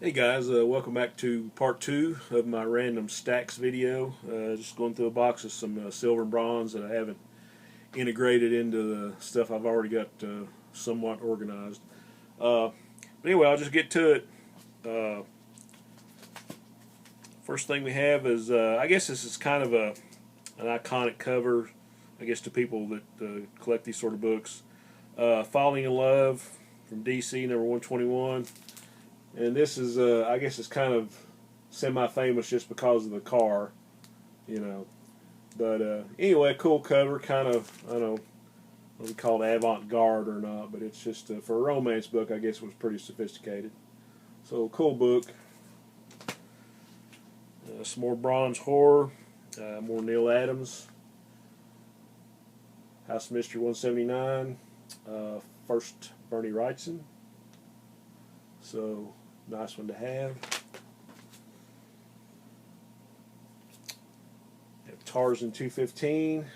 Hey guys, welcome back to part two of my random stacks video. Just going through a box of some silver and bronze that I haven't integrated into the stuff I've already got somewhat organized. But anyway, I'll just get to it. Uh, First thing we have is, I guess this is kind of an iconic cover, I guess, to people that collect these sort of books. Falling in Love from DC, number 121. And this is, I guess it's kind of semi-famous just because of the car, you know. But anyway, cool cover, kind of, I don't know what we call it, avant-garde or not, but it's just, for a romance book, I guess it was pretty sophisticated. So, cool book. Some more bronze horror, more Neal Adams. House of Mystery 179, first Bernie Wrightson. So, nice one to have. Tarzan 215.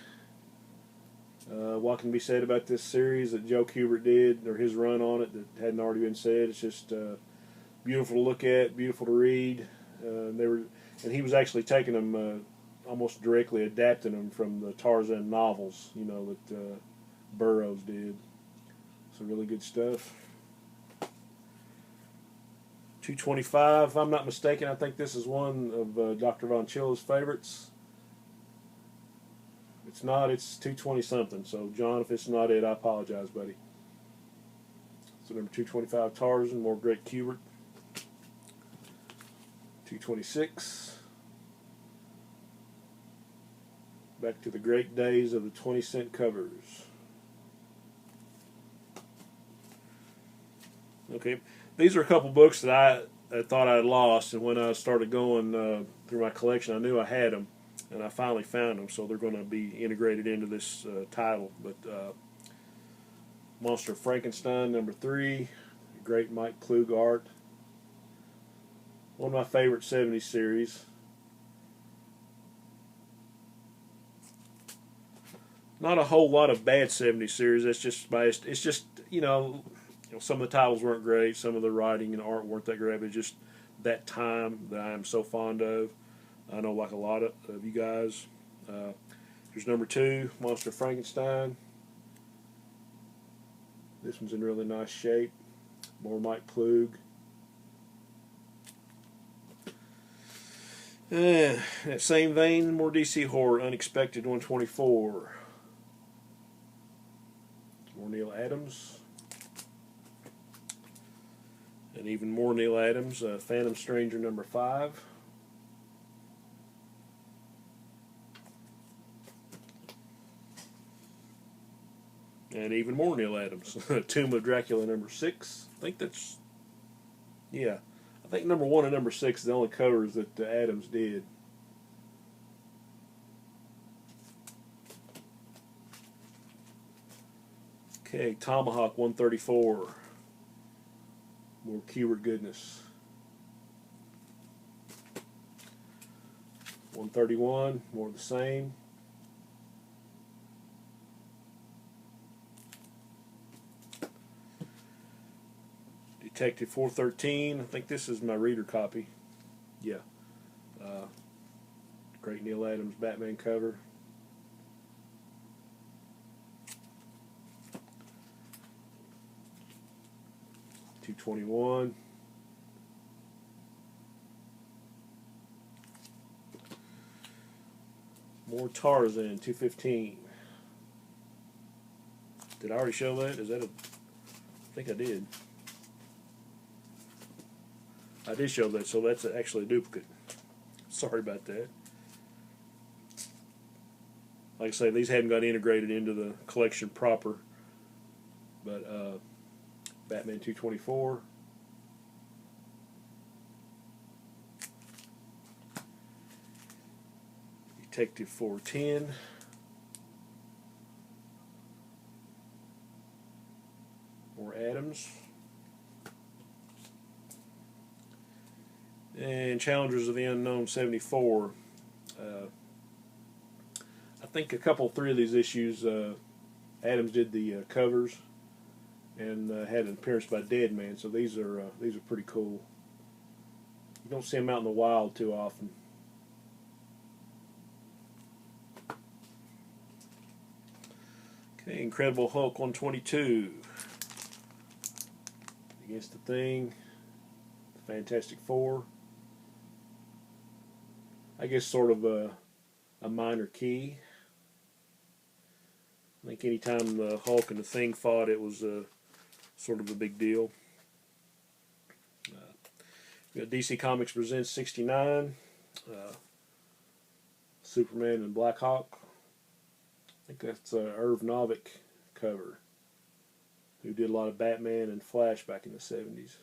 What can be said about this series that Joe Kubert did, or his run on it, that hadn't already been said? It's just beautiful to look at, beautiful to read. And he was actually taking them, almost directly adapting them from the Tarzan novels, you know, that Burroughs did. So really good stuff. 225, if I'm not mistaken, I think this is one of Dr. Von Chilla's favorites. If it's not, it's 220 something. So, John, if it's not it, I apologize, buddy. So, number 225, Tarzan, more great Kubert. 226. Back to the great days of the 20-cent covers. Okay, these are a couple books that I thought I'd lost, and when I started going through my collection, I knew I had them, and I finally found them, so they're going to be integrated into this title. But Monster of Frankenstein, number 3, great Mike Klug art. One of my favorite 70s series. Not a whole lot of bad 70s series. That's just biased. It's just, some of the titles weren't great. Some of the writing and art weren't that great. But just that time that I am so fond of. I know, like a lot of you guys. Here's number 2, Monster of Frankenstein. This one's in really nice shape. More Mike Klug. In that same vein, more DC horror, Unexpected 124. More Neal Adams. And even more Neal Adams, Phantom Stranger number 5. And even more Neal Adams, Tomb of Dracula number 6. I think that's, yeah, I think number 1 and number 6 are the only covers that Adams did. Okay, Tomahawk 134. More Kubert goodness. 131, more of the same. Detective 413, I think this is my reader copy. Yeah. Great Neal Adams Batman cover. $221. More Tarzan, $215. Did I already show that? Is that a? I think I did. I did show that, so that's actually a duplicate. Sorry about that. Like I say, these hadn't got integrated into the collection proper. But Batman 224. Detective 410. More Adams. And Challengers of the Unknown 74. I think three of these issues, Adams did the covers and had an appearance by Deadman. So these are pretty cool. You don't see them out in the wild too often. Okay, Incredible Hulk 122 against the Thing, the Fantastic Four. I guess sort of a minor key. I think anytime the Hulk and the Thing fought, it was sort of a big deal. We got DC Comics Presents 69, Superman and Black Hawk. I think that's Irv Novick cover, who did a lot of Batman and Flash back in the 70s.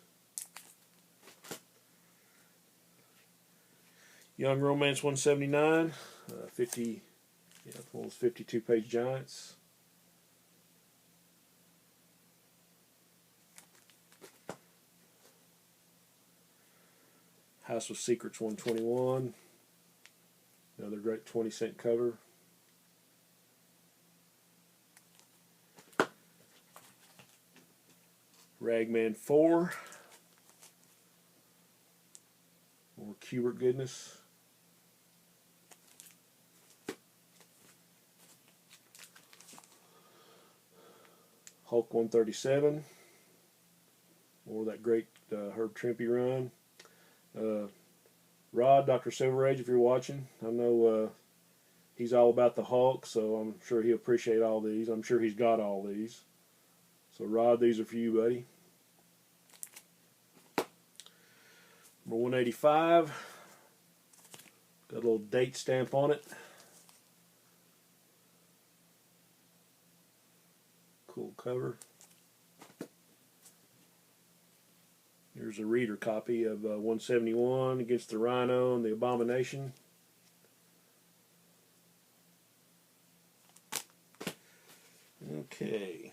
Young Romance 179, 50, yeah, one of those 52-page giants. House of Secrets 121, another great 20-cent cover. Ragman 4, more Kubert goodness. Hulk 137, more of that great Herb Trimpe run. Rod, Dr. Silver Age, if you're watching, I know he's all about the Hulk, so I'm sure he'll appreciate all these. I'm sure he's got all these. So Rod, these are for you, buddy. Number 185, got a little date stamp on it. Cool cover. Here's a reader copy of 171 against the Rhino and the Abomination. Okay.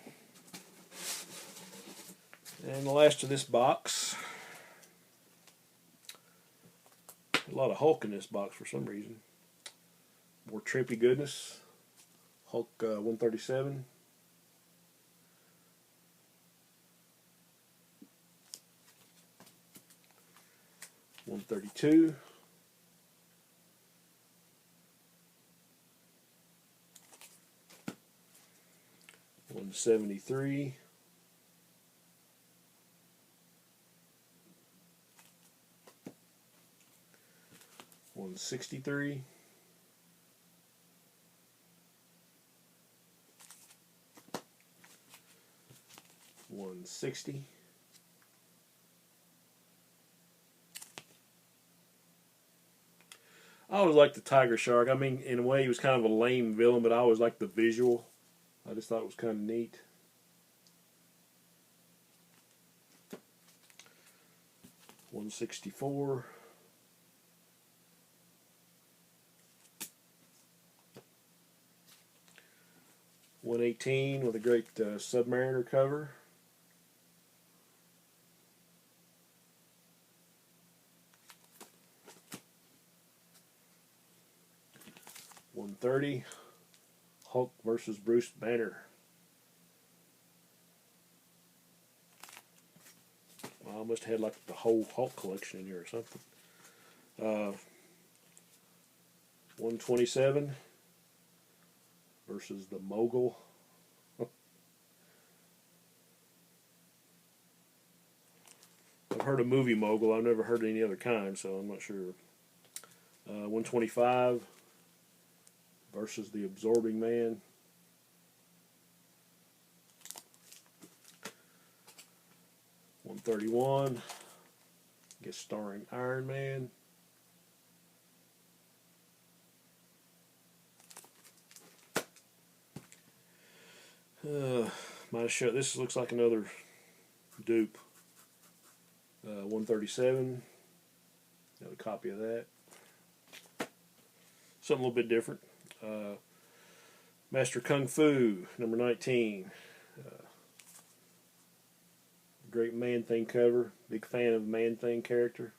And the last of this box. A lot of Hulk in this box for some reason. More Trimpe goodness. Hulk 137. $132. $173. $163. $160. I always liked the Tiger Shark. I mean, in a way, he was kind of a lame villain, but I always liked the visual. I just thought it was kind of neat. $164. $118 with a great Submariner cover. $130. Hulk versus Bruce Banner. Well, I must have had like the whole Hulk collection in here or something. 127 versus the Mogul. I've heard of movie Mogul. I've never heard any other kind, so I'm not sure. 125 versus the Absorbing Man. $131, I guess starring Iron Man. Might have showed, this looks like another dupe. 137, got a copy of that. Something a little bit different. Master Kung Fu, number 19. Great Man-Thing cover. Big fan of Man-Thing character.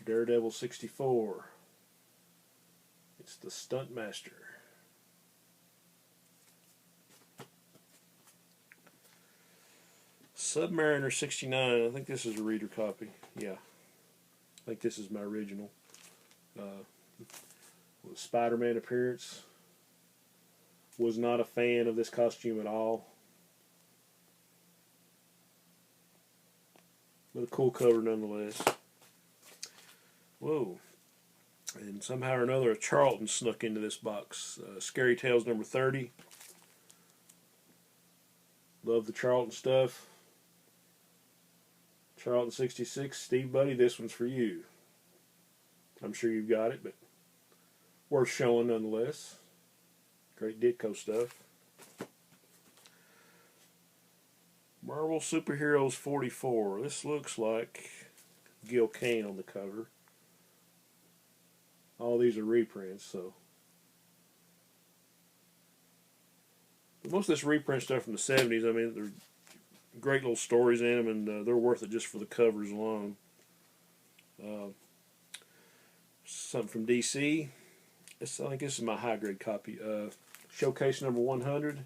Daredevil 64. It's the Stunt Master. Submariner 69. I think this is a reader copy. Yeah. I think this is my original. Spider-Man appearance. Was not a fan of this costume at all. But a cool cover nonetheless. Whoa. And somehow or another, a Charlton snuck into this box. Scary Tales number 30. Love the Charlton stuff. Charlton 66. Steve Buddy, this one's for you. I'm sure you've got it, but worth showing nonetheless. Great Ditko stuff. Marvel Superheroes 44. This looks like Gil Kane on the cover. All these are reprints, so. But most of this reprint stuff from the 70s, I mean, there's great little stories in them, and they're worth it just for the covers alone. Something from DC. I think this is my high grade copy. Showcase number 100.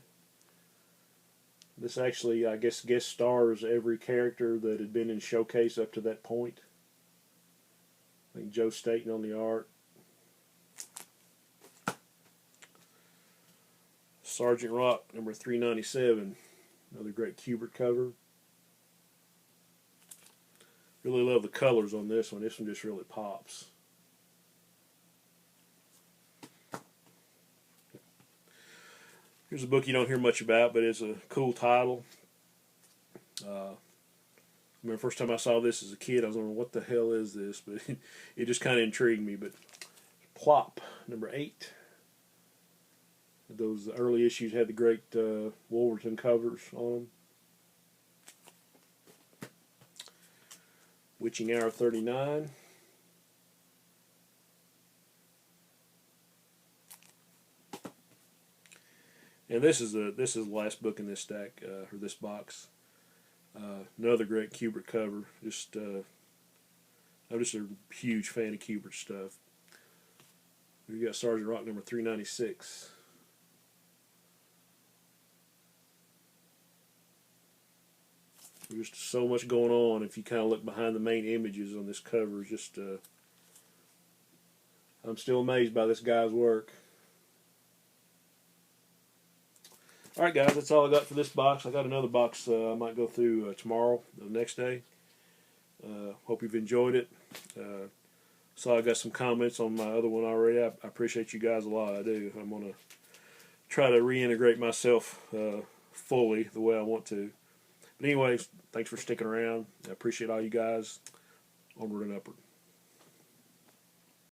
This actually, I guess, guest stars every character that had been in Showcase up to that point. I think Joe Staten on the art. Sergeant Rock number 397. Another great Kubert cover. Really love the colors on this one. This one just really pops. Here's a book you don't hear much about, but it's a cool title. I remember the first time I saw this as a kid, I was wondering, what the hell is this? But it just kind of intrigued me. But Plop, number 8. Those early issues had the great Wolverton covers on them. Witching Hour 39. And this is the last book in this stack, or this box. Another great Kubert cover. I'm just a huge fan of Kubert stuff. We got Sergeant Rock number 396. There's just so much going on. If you kind of look behind the main images on this cover, just I'm still amazed by this guy's work. Alright guys, that's all I got for this box. I got another box I might go through tomorrow, the next day. Hope you've enjoyed it. So I got some comments on my other one already. I appreciate you guys a lot, I do. I'm going to try to reintegrate myself fully the way I want to. But anyways, thanks for sticking around. I appreciate all you guys. Onward and upward.